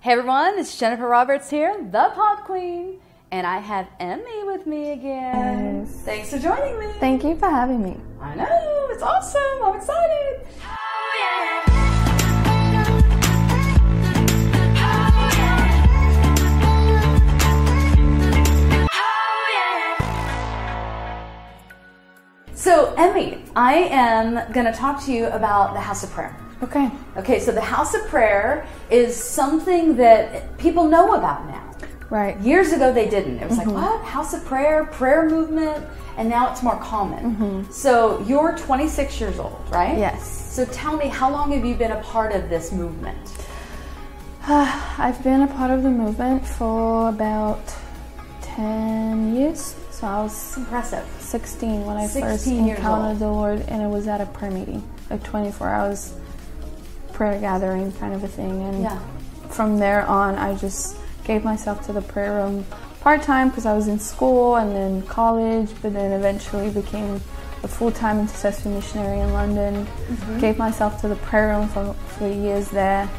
Hey everyone, it's Jennifer Roberts here, the Podqueen, and I have Emi with me again. Yes. Thanks for joining me. Thank you for having me. I know, it's awesome. I'm excited. So, Emi, I am going to talk to you about the House of Prayer. Okay. Okay, so the House of Prayer is something that people know about now. Right. Years ago they didn't. It was like, what? House of Prayer, prayer movement, and now it's more common. So you're 26 years old, right? Yes. So tell me, how long have you been a part of this movement? I've been a part of the movement for about 10 years. So I was Impressive. 16 when I 16 first years encountered old. the Lord, and it was at a prayer meeting, a 24 hours prayer gathering kind of a thing. And from there on, I just gave myself to the prayer room part-time because I was in school and then college, but then eventually became a full-time intercessory missionary in London. Gave myself to the prayer room for years there,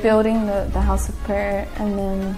building the House of Prayer. And then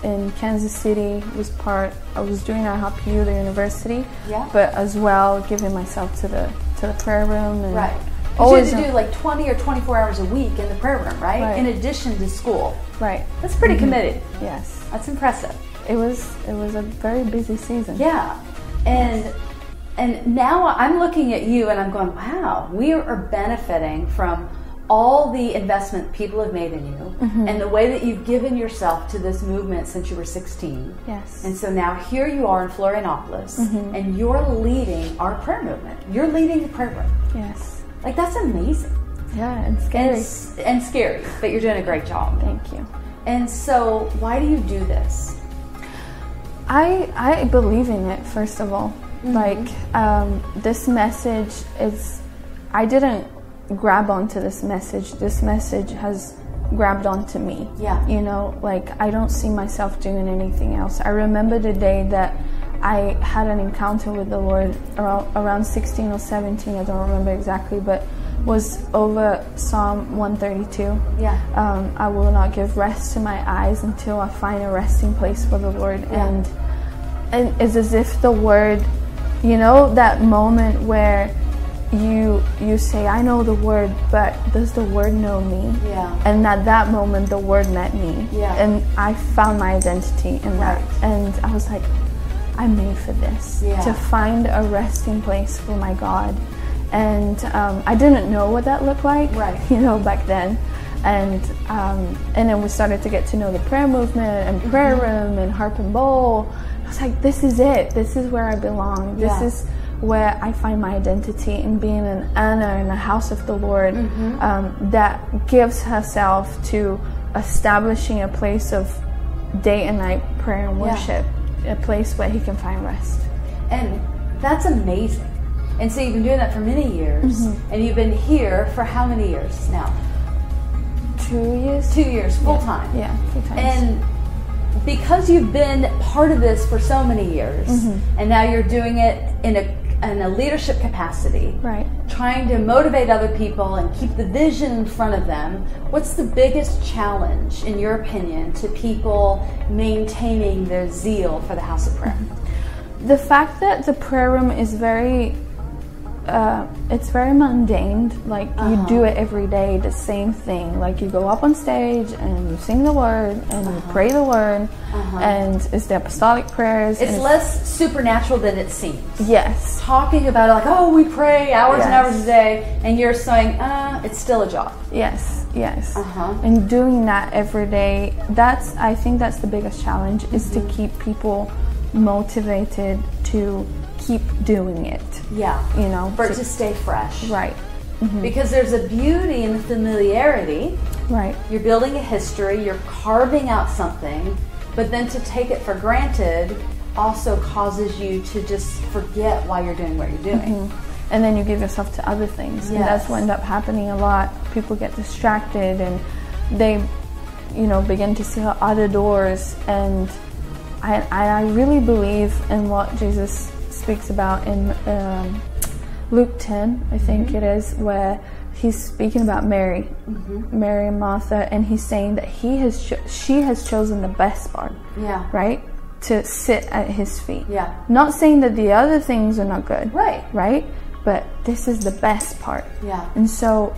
in Kansas City I was doing IHOP, the university, but as well giving myself to the prayer room. And right. Always you had to do like 20 or 24 hours a week in the prayer room, right? In addition to school. Right. That's pretty committed. Yes. That's impressive. It was a very busy season. Yeah. And now I'm looking at you and I'm going, wow, we are benefiting from all the investment people have made in you and the way that you've given yourself to this movement since you were 16. Yes. And so now here you are in Florianópolis and you're leading our prayer movement. You're leading the prayer room. Yes. Like, that's amazing. Yeah, and scary. And scary, but you're doing a great job. Thank you. And so why do you do this? I believe in it, first of all. Like, this message is, I didn't grab onto this message. This message has grabbed onto me. Yeah. You know, like, I don't see myself doing anything else. I remember the day that I had an encounter with the Lord around 16 or 17, I don't remember exactly, but was over Psalm 132. Yeah. I will not give rest to my eyes until I find a resting place for the Lord. Yeah. And it's as if the Word, you know, that moment where you say, I know the Word, but does the Word know me? Yeah. And at that moment, the Word met me. Yeah. And I found my identity in that. And I was like, I'm made for this, to find a resting place for my God. And I didn't know what that looked like, you know, back then. And then we started to get to know the prayer movement and prayer room and harp and bowl. I was like, this is it. This is where I belong. This is where I find my identity in being an Anna in the house of the Lord that gives herself to establishing a place of day and night prayer and worship. A place where he can find rest. And that's amazing. And so you've been doing that for many years, and you've been here for how many years now? 2 years. 2 years, full time. Yeah, full time. And because you've been part of this for so many years, and now you're doing it in a leadership capacity, trying to motivate other people and keep the vision in front of them, what's the biggest challenge, in your opinion, to people maintaining their zeal for the House of Prayer? The fact that the prayer room is very it's very mundane. Like, you do it every day, the same thing. Like, you go up on stage and you sing the word and you pray the word, and it's the apostolic prayers. It's less supernatural than it seems. Yes. Talking about it like, oh, we pray hours and hours a day, and you're saying, it's still a job. Yes, yes. And doing that every day, I think that's the biggest challenge, is to keep people motivated to keep doing it. Yeah. You know, for it to stay fresh. Right. Because there's a beauty in the familiarity. Right. You're building a history, you're carving out something, but then to take it for granted also causes you to just forget why you're doing what you're doing. And then you give yourself to other things. And that's what ends up happening a lot. People get distracted and they, you know, begin to see other doors. And I really believe in what Jesus speaks about in Luke 10, I think it is, where he's speaking about Mary, Mary and Martha, and he's saying that she has chosen the best part, right? To sit at his feet. Not saying that the other things are not good, right? But this is the best part. And so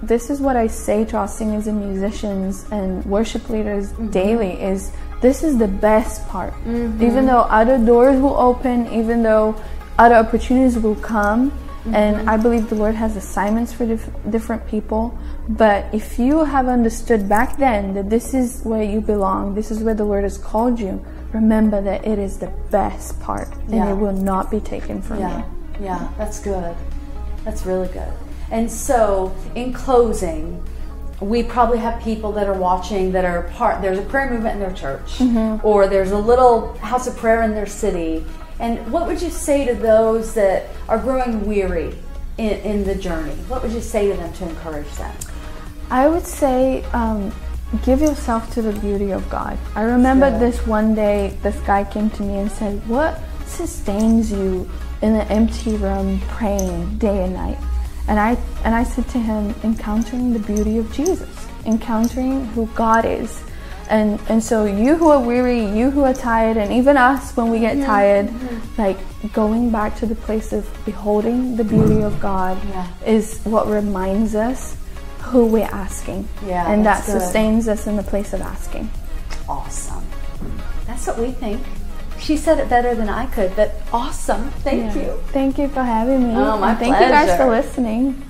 this is what I say to our singers and musicians and worship leaders daily is, this is the best part. Even though other doors will open, even though other opportunities will come, and I believe the Lord has assignments for different people, but if you have understood back then that this is where you belong, this is where the Lord has called you, remember that it is the best part, and it will not be taken from you. Yeah, that's good. That's really good. And so, in closing, we probably have people that are watching that are there's a prayer movement in their church, or there's a little house of prayer in their city. And what would you say to those that are growing weary in the journey? What would you say to them to encourage them? I would say, give yourself to the beauty of God. I remember this one day, this guy came to me and said, what sustains you in an empty room praying day and night? And I said to him, encountering the beauty of Jesus, encountering who God is. And so you who are weary, you who are tired, and even us when we get tired, like going back to the place of beholding the beauty of God is what reminds us who we're asking. And that sustains us in the place of asking. Awesome. That's what we think. She said it better than I could, but awesome. Thank you. Thank you for having me. Oh, my pleasure. Thank you guys for listening.